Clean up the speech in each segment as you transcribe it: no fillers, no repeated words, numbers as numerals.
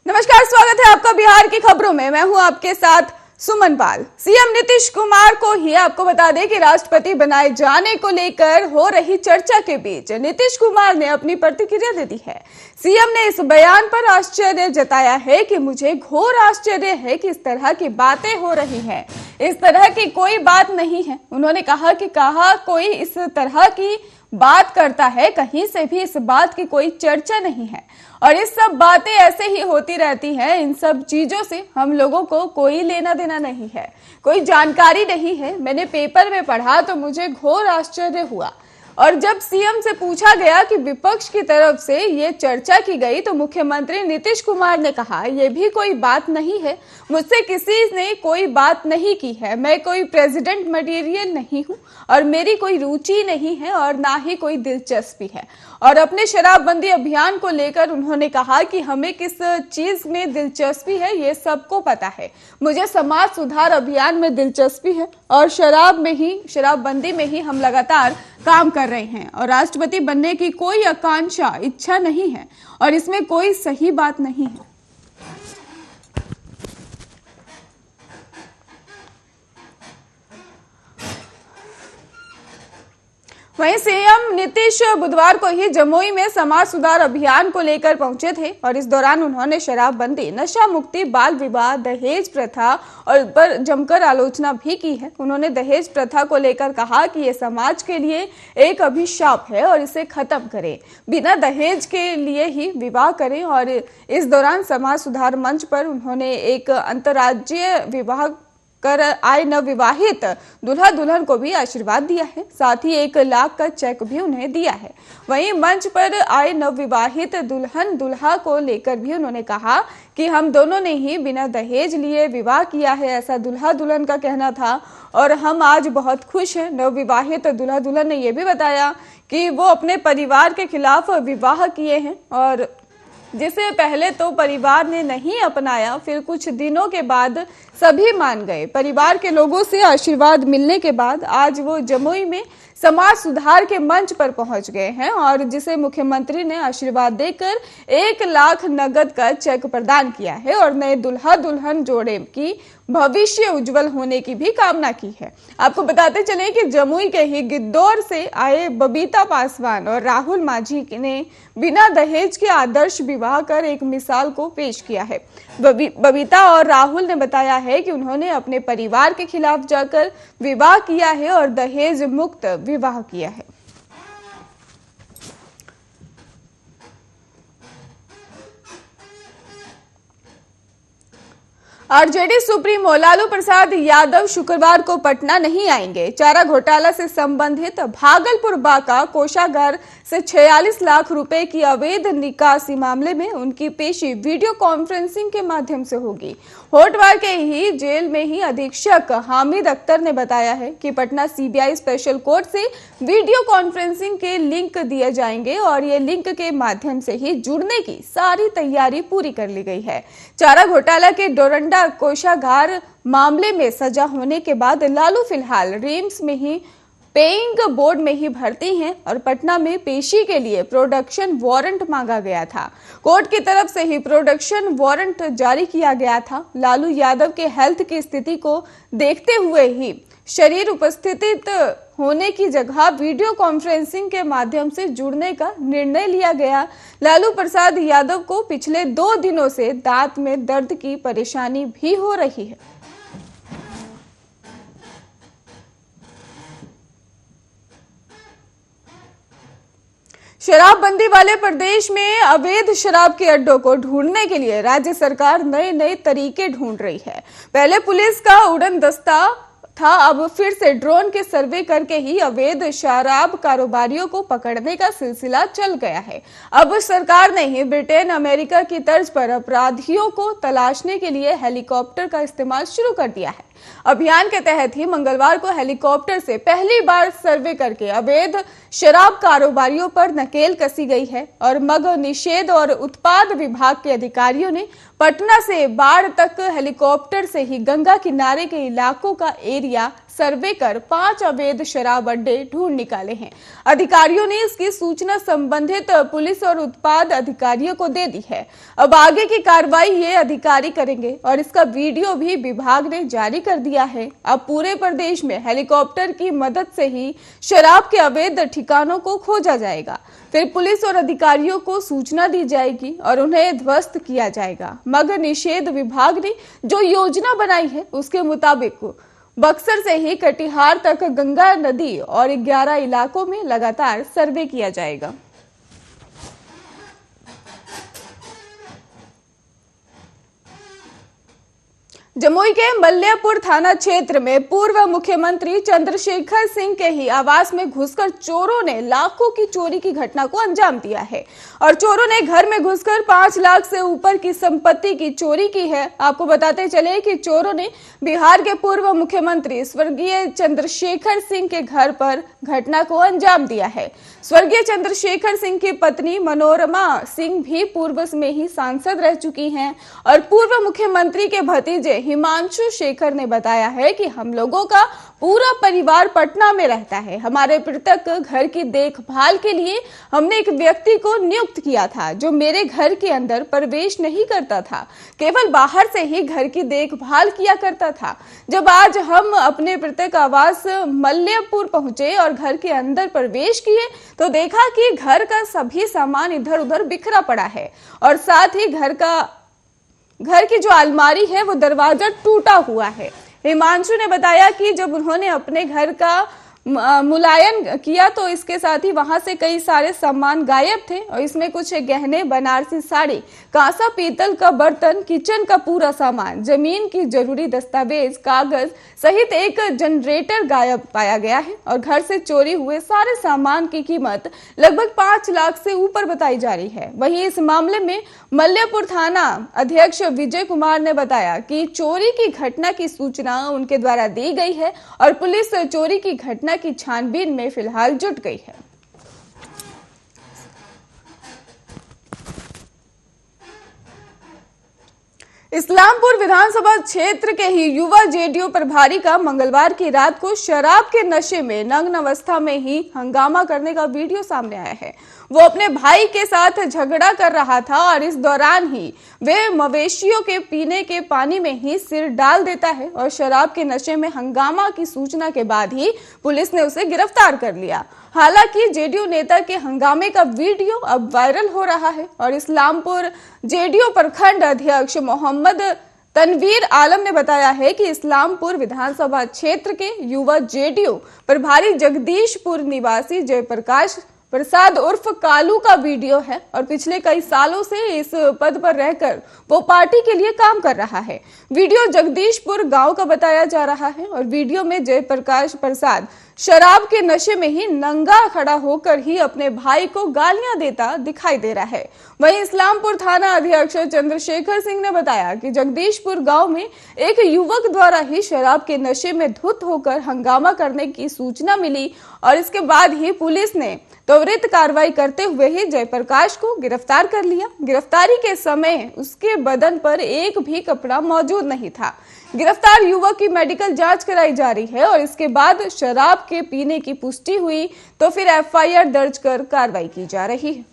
नमस्कार, स्वागत है आपका बिहार की खबरों में। मैं हूं आपके साथ सुमन पाल। सीएम नीतीश कुमार को ही आपको बता दें कि राष्ट्रपति बनाए जाने को लेकर हो रही चर्चा के बीच नीतीश कुमार ने अपनी प्रतिक्रिया दे दी है। सीएम ने इस बयान पर आश्चर्य जताया है कि मुझे घोर आश्चर्य है कि इस तरह की बातें हो रही हैं। इस तरह की कोई बात नहीं है। उन्होंने कहा कि कोई इस तरह की बात करता है, कहीं से भी इस बात की कोई चर्चा नहीं है और इस सब बातें ऐसे ही होती रहती हैं। इन सब चीजों से हम लोगों को कोई लेना देना नहीं है, कोई जानकारी नहीं है। मैंने पेपर में पढ़ा तो मुझे घोर आश्चर्य हुआ। और जब सीएम से पूछा गया कि विपक्ष की तरफ से ये चर्चा की गई तो मुख्यमंत्री नीतीश कुमार ने कहा, ये भी कोई बात नहीं है, मुझसे किसी ने कोई बात नहीं की है। मैं कोई प्रेसिडेंट मटेरियल नहीं हूं और मेरी कोई रुचि नहीं है और ना ही कोई दिलचस्पी है। और अपने शराबबंदी अभियान को लेकर उन्होंने कहा कि हमें किस चीज में दिलचस्पी है ये सबको पता है। मुझे समाज सुधार अभियान में दिलचस्पी है और शराबबंदी में ही हम लगातार काम कर रहे हैं और राष्ट्रपति बनने की कोई आकांक्षा, इच्छा नहीं है और इसमें कोई सही बात नहीं है। वहीं सीएम नीतीश बुधवार को ही जमुई में समाज सुधार अभियान को लेकर पहुंचे थे और इस दौरान उन्होंने शराबबंदी, नशा मुक्ति, बाल विवाह, दहेज प्रथा और पर जमकर आलोचना भी की है। उन्होंने दहेज प्रथा को लेकर कहा कि ये समाज के लिए एक अभिशाप है और इसे खत्म करें, बिना दहेज के लिए ही विवाह करें। और इस दौरान समाज सुधार मंच पर उन्होंने एक अंतर्राज्यीय विवाह कर आए नवविवाहित दूल्हा दुल्हन को भी आशीर्वाद दिया है, साथ ही 1 लाख का चेक भी उन्हें दिया है। वहीं मंच पर आए नवविवाहित दुल्हन दूल्हा को लेकर भी उन्होंने कहा कि हम दोनों ने ही बिना दहेज लिए विवाह किया है, ऐसा दूल्हा दुल्हन का कहना था और हम आज बहुत खुश हैं। नवविवाहित दूल्हा दुल्हन ने यह भी बताया कि वो अपने परिवार के खिलाफ विवाह किए हैं और जिसे पहले तो परिवार ने नहीं अपनाया, फिर कुछ दिनों के बाद सभी मान गए। परिवार के लोगों से आशीर्वाद मिलने के बाद आज वो जमुई में समाज सुधार के मंच पर पहुंच गए हैं और जिसे मुख्यमंत्री ने आशीर्वाद देकर 1 लाख नगद का चेक प्रदान किया है और नए दूल्हा दुल्हन जोड़े की भविष्य उज्जवल होने की भी कामना की है। आपको बताते चले कि जमुई के ही गिद्धौर से आए बबीता पासवान और राहुल माझी ने बिना दहेज के आदर्श विवाह कर एक मिसाल को पेश किया है। बबीता और राहुल ने बताया है कि उन्होंने अपने परिवार के खिलाफ जाकर विवाह किया है और दहेज मुक्त विवाह किया है। आरजेडी सुप्रीमो लालू प्रसाद यादव शुक्रवार को पटना नहीं आएंगे। चारा घोटाला से संबंधित भागलपुर बाका कोषागार से 46 लाख रुपए की अवैध निकासी मामले में उनकी पेशी वीडियो कॉन्फ्रेंसिंग के माध्यम से होगी। होटवार के ही जेल में ही अधीक्षक हामिद अख्तर ने बताया है कि पटना सीबीआई स्पेशल कोर्ट से वीडियो कॉन्फ्रेंसिंग के लिंक दिए जाएंगे और ये लिंक के माध्यम से ही जुड़ने की सारी तैयारी पूरी कर ली गई है। चारा घोटाला के डोरंडा कोषागार मामले में सजा होने के बाद लालू फिलहाल रिम्स में ही पेइंग बोर्ड में ही भर्ती हैं और पटना में पेशी के लिए प्रोडक्शन वारंट मांगा गया था। कोर्ट की तरफ से ही प्रोडक्शन वारंट जारी किया गया था। लालू यादव के हेल्थ की स्थिति को देखते हुए ही शरीर उपस्थित होने की जगह वीडियो कॉन्फ्रेंसिंग के माध्यम से जुड़ने का निर्णय लिया गया। लालू प्रसाद यादव को पिछले 2 दिनों से दांत में दर्द की परेशानी भी हो रही है। शराबबंदी वाले प्रदेश में अवैध शराब के अड्डों को ढूंढने के लिए राज्य सरकार नए तरीके ढूंढ रही है। पहले पुलिस का उड़न दस्ता था, अब फिर से ड्रोन के सर्वे करके ही अवैध शराब कारोबारियों को पकड़ने का सिलसिला चल गया है। अब सरकार ने ही ब्रिटेन, अमेरिका की तर्ज पर अपराधियों को तलाशने के लिए हेलीकॉप्टर का इस्तेमाल शुरू कर दिया है। अभियान के तहत ही मंगलवार को हेलीकॉप्टर से पहली बार सर्वे करके अवैध शराब कारोबारियों पर नकेल कसी गई है और मद्य निषेध और उत्पाद विभाग के अधिकारियों ने पटना से बाढ़ तक हेलीकॉप्टर से ही गंगा किनारे के इलाकों का एरिया सर्वे कर 5 अवैध शराब अड्डे ढूंढ निकाले हैं। अधिकारियों ने इसकी सूचना संबंधित पुलिस और उत्पाद अधिकारियों को दे दी है। अब आगे की कार्रवाई ये अधिकारी करेंगे और इसका वीडियो भी विभाग ने जारी कर दिया है। अब पूरे प्रदेश में हेलीकॉप्टर की मदद से ही शराब के अवैध ठिकानों को खोजा जाएगा। फिर पुलिस और अधिकारियों को सूचना दी जाएगी और उन्हें ध्वस्त किया जाएगा। मगर निषेध विभाग ने जो योजना बनाई है उसके मुताबिक बक्सर से ही कटिहार तक गंगा नदी और 11 इलाकों में लगातार सर्वे किया जाएगा। जमुई के मल्यपुर थाना क्षेत्र में पूर्व मुख्यमंत्री चंद्रशेखर सिंह के ही आवास में घुसकर चोरों ने लाखों की चोरी की घटना को अंजाम दिया है और चोरों ने घर में घुसकर 5 लाख से ऊपर की संपत्ति की चोरी की है। आपको बताते चले कि चोरों ने बिहार के पूर्व मुख्यमंत्री स्वर्गीय चंद्रशेखर सिंह के घर पर घटना को अंजाम दिया है। स्वर्गीय चंद्रशेखर सिंह की पत्नी मनोरमा सिंह भी पूर्व में ही सांसद रह चुकी हैं और पूर्व मुख्यमंत्री के भतीजे हिमांशु शेखर ने बताया है कि हम लोगों का पूरा परिवार पटना में रहता है। हमारे मृतक घर की देखभाल के लिए हमने एक व्यक्ति को नियुक्त किया था जो मेरे घर के अंदर प्रवेश नहीं करता था, केवल बाहर से ही घर की देखभाल किया करता था। जब आज हम अपने मृतक आवास मल्यपुर पहुंचे और घर के अंदर प्रवेश किए तो देखा कि घर का सभी सामान इधर उधर बिखरा पड़ा है और साथ ही घर की जो अलमारी है वो दरवाजा टूटा हुआ है। हिमांशु ने बताया कि जब उन्होंने अपने घर का मुलायन किया तो इसके साथ ही वहां से कई सारे सामान गायब थे और इसमें कुछ गहने, बनारसी साड़ी, कांसा पीतल का बर्तन, किचन का पूरा सामान, जमीन की जरूरी दस्तावेज, कागज सहित एक जनरेटर गायब पाया गया है और घर से चोरी हुए सारे सामान की कीमत लगभग 5 लाख से ऊपर बताई जा रही है। वहीं इस मामले में मल्यपुर थाना अध्यक्ष विजय कुमार ने बताया कि चोरी की घटना की सूचना उनके द्वारा दी गई है और पुलिस चोरी की घटना की छानबीन में फिलहाल जुट गई है। इस्लामपुर विधानसभा क्षेत्र के ही युवा जेडीयू प्रभारी का मंगलवार की रात को शराब के नशे में नग्न अवस्था में ही हंगामा करने का वीडियो सामने आया है। वो अपने भाई के साथ झगड़ा कर रहा था और इस दौरान ही वे मवेशियों के पीने के पानी में ही सिर डाल देता है और शराब के नशे में हंगामा की सूचना के बाद ही पुलिस ने उसे गिरफ्तार कर लिया। हालांकि जेडीयू नेता के हंगामे का वीडियो अब वायरल हो रहा है और इस्लामपुर जेडीयू प्रखंड अध्यक्ष मोहम्मद तनवीर आलम ने बताया है कि इस्लामपुर विधानसभा क्षेत्र के युवा जेडीयू प्रभारी जगदीशपुर निवासी जयप्रकाश प्रसाद उर्फ कालू का वीडियो है और पिछले कई सालों से इस पद पर रहकर वो पार्टी के लिए काम कर रहा है। वीडियो जगदीशपुर गांव का बताया जा रहा है और वीडियो में जयप्रकाश प्रसाद शराब के नशे में ही नंगा खड़ा होकर ही अपने भाई को गालियां देता दिखाई दे रहा है। वहीं इस्लामपुर थाना अध्यक्ष चंद्रशेखर सिंह ने बताया कि जगदीशपुर गांव में एक युवक द्वारा ही शराब के नशे में धुत होकर हंगामा करने की सूचना मिली और इसके बाद ही पुलिस ने त्वरित कार्रवाई करते हुए ही जयप्रकाश को गिरफ्तार कर लिया। गिरफ्तारी के समय उसके बदन पर एक भी कपड़ा मौजूद नहीं था। गिरफ्तार युवक की मेडिकल जांच कराई जा रही है और इसके बाद शराब के पीने की पुष्टि हुई तो फिर एफआईआर दर्ज कर कार्रवाई की जा रही है।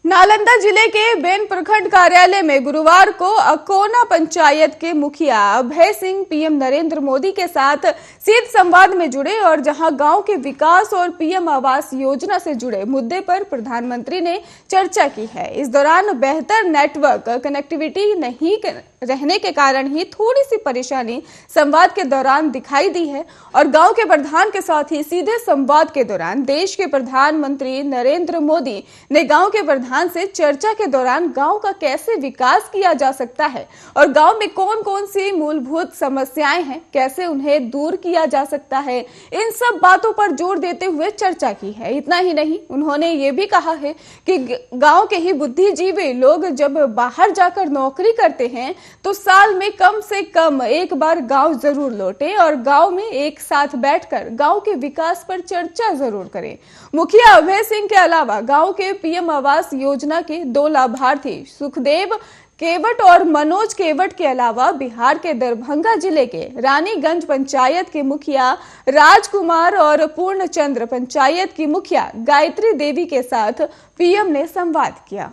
नालंदा जिले के बेन प्रखंड कार्यालय में गुरुवार को अकोना पंचायत के मुखिया अभय सिंह पीएम नरेंद्र मोदी के साथ सीधे संवाद में जुड़े और जहां गांव के विकास और पीएम आवास योजना से जुड़े मुद्दे पर प्रधानमंत्री ने चर्चा की है। इस दौरान बेहतर नेटवर्क कनेक्टिविटी नहीं रहने के कारण ही थोड़ी सी परेशानी संवाद के दौरान दिखाई दी है और गांव के प्रधान के साथ ही सीधे संवाद के दौरान देश के प्रधानमंत्री नरेंद्र मोदी ने गांव के प्रधान से चर्चा के दौरान गांव का कैसे विकास किया जा सकता है और गांव में कौन कौन सी मूलभूत समस्याएं हैं, कैसे उन्हें दूर किया जा सकता है, इन सब बातों पर जोर देते हुए चर्चा की है। इतना ही नहीं, उन्होंने ये भी कहा है कि गांव के ही बुद्धिजीवी लोग जब बाहर जाकर नौकरी करते हैं तो साल में कम से कम एक बार गांव जरूर लौटे और गांव में एक साथ बैठकर गांव के विकास पर चर्चा जरूर करें। मुखिया अभय सिंह के अलावा गांव के पीएम आवास योजना के 2 लाभार्थी सुखदेव केवट और मनोज केवट के अलावा बिहार के दरभंगा जिले के रानीगंज पंचायत के मुखिया राजकुमार और पूर्णचंद्र पंचायत की मुखिया गायत्री देवी के साथ पीएम ने संवाद किया।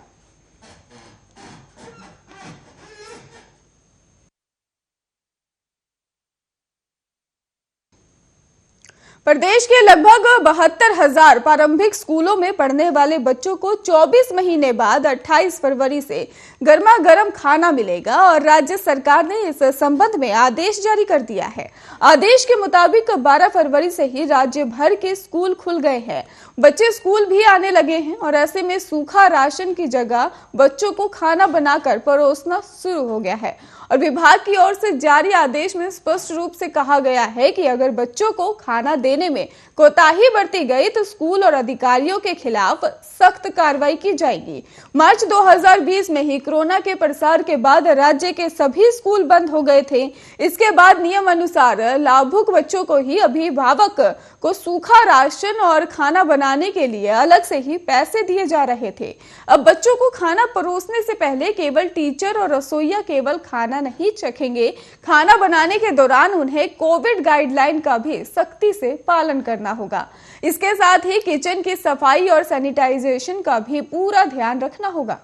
प्रदेश के लगभग 72,000 प्रारंभिक स्कूलों में पढ़ने वाले बच्चों को 24 महीने बाद 28 फरवरी से गर्मा गर्म खाना मिलेगा और राज्य सरकार ने इस संबंध में आदेश जारी कर दिया है। आदेश के मुताबिक 12 फरवरी से ही राज्य भर के स्कूल खुल गए हैं। बच्चे स्कूल भी आने लगे हैं और ऐसे में सूखा राशन की जगह बच्चों को खाना बनाकर परोसना शुरू हो गया है। और विभाग की ओर से जारी आदेश में स्पष्ट रूप से कहा गया है कि अगर बच्चों को खाना देने में कोताही बरती गई तो स्कूल और अधिकारियों के खिलाफ सख्त कार्रवाई की जाएगी। मार्च 2020 में ही कोरोना के प्रसार के बाद राज्य के सभी स्कूल बंद हो गए थे। इसके बाद नियम अनुसार लाभुक बच्चों को ही अभिभावक को सूखा राशन और खाना बनाने के लिए अलग से ही पैसे दिए जा रहे थे। अब बच्चों को खाना परोसने से पहले केवल टीचर और रसोइया केवल खाना नहीं चखेंगे, खाना बनाने के दौरान उन्हें कोविड गाइडलाइन का भी सख्ती से पालन करना होगा। इसके साथ ही किचन की सफाई और सैनिटाइजेशन का भी पूरा ध्यान रखना होगा।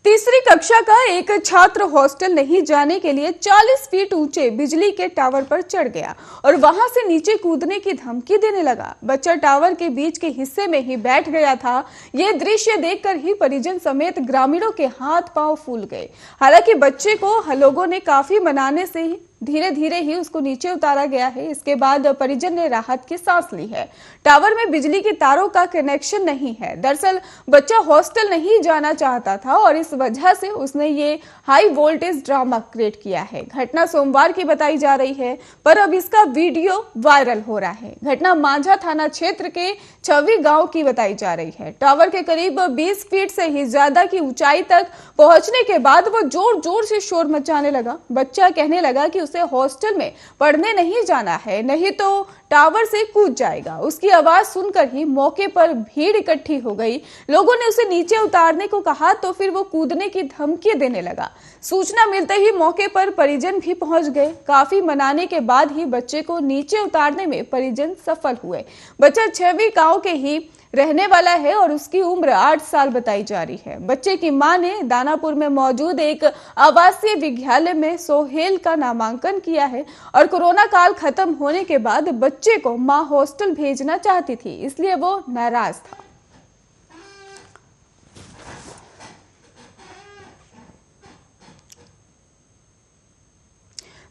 तीसरी कक्षा का एक छात्र हॉस्टल नहीं जाने के लिए 40 फीट ऊंचे बिजली के टावर पर चढ़ गया और वहां से नीचे कूदने की धमकी देने लगा। बच्चा टावर के बीच के हिस्से में ही बैठ गया था। यह दृश्य देखकर ही परिजन समेत ग्रामीणों के हाथ पांव फूल गए। हालांकि बच्चे को लोगों ने काफी मनाने से ही धीरे धीरे ही उसको नीचे उतारा गया है। इसके बाद परिजन ने राहत की सांस ली है। टावर में बिजली की तारों का कनेक्शन नहीं है। दरअसल बच्चा हॉस्टल नहीं जाना चाहता था और इस वजह से उसने ये हाई वोल्टेज ड्रामा क्रिएट किया है। घटना सोमवार की बताई जा रही है, पर अब इसका वीडियो वायरल हो रहा है। घटना मांझा थाना क्षेत्र के छवी गांव की बताई जा रही है। टावर के करीब 20 फीट से ही ज्यादा की ऊंचाई तक पहुंचने के बाद वो जोर जोर से शोर मचाने लगा। बच्चा कहने लगा कि उसे हॉस्टल में पढ़ने नहीं जाना है, नहीं तो टावर से कूद जाएगा। उसकी आवाज सुनकर ही मौके पर भीड़ इकट्ठी हो गई। लोगों ने उसे नीचे उतारने को कहा तो फिर वो कूदने की धमकी देने लगा। सूचना मिलते ही मौके पर परिजन भी पहुंच गए। काफी मनाने के बाद ही बच्चे को नीचे उतारने में परिजन सफल हुए। बच्चा छवी गांव के ही रहने वाला है और उसकी उम्र 8 साल बताई जा रही है। बच्चे की मां ने दानापुर में मौजूद एक आवासीय विद्यालय में सोहेल का नामांकन किया है और कोरोना काल खत्म होने के बाद बच्चे को मां हॉस्टल भेजना चाहती थी, इसलिए वो नाराज था।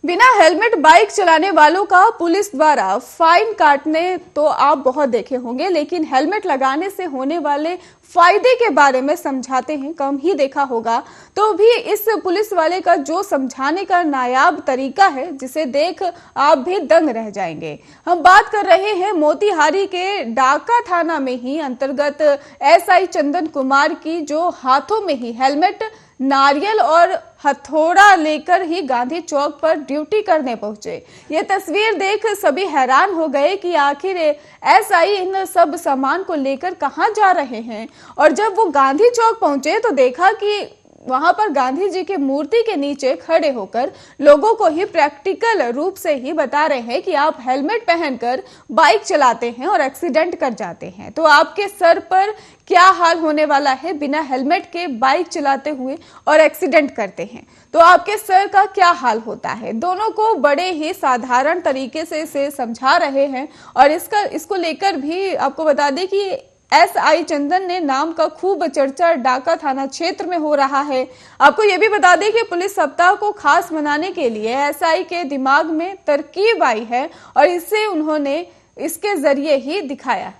बिना हेलमेट बाइक चलाने वालों का पुलिस द्वारा फाइन काटने तो आप बहुत देखे होंगे, लेकिन हेलमेट लगाने से होने वाले फायदे के बारे में समझाते हैं कम ही देखा होगा। तो भी इस पुलिस वाले का जो समझाने का नायाब तरीका है, जिसे देख आप भी दंग रह जाएंगे। हम बात कर रहे हैं मोतिहारी के डाका थाना में ही अंतर्गत एसआई चंदन कुमार की, जो हाथों में ही हेलमेट, नारियल और हथौड़ा लेकर ही गांधी चौक पर ड्यूटी करने पहुंचे। ये तस्वीर देख सभी हैरान हो गए कि आखिर एसआई इन सब सामान को लेकर कहां जा रहे हैं। और जब वो गांधी चौक पहुंचे तो देखा कि वहां पर गांधी जी के मूर्ति के नीचे खड़े होकर लोगों को ही प्रैक्टिकल रूप से ही बता रहे हैं कि आप हेलमेट पहनकर बाइक चलाते हैं और एक्सीडेंट कर जाते हैं तो आपके सर पर क्या हाल होने वाला है। बिना हेलमेट के बाइक चलाते हुए और एक्सीडेंट करते हैं तो आपके सर का क्या हाल होता है। दोनों को बड़े ही साधारण तरीके से इसे समझा रहे हैं और इसको लेकर भी आपको बता दें कि एसआई चंदन ने नाम का खूब चर्चा डाका थाना क्षेत्र में हो रहा है। आपको यह भी बता दें कि पुलिस सप्ताह को खास मनाने के लिए एसआई के दिमाग में तरकीब आई है और इसे उन्होंने इसके जरिए ही दिखाया।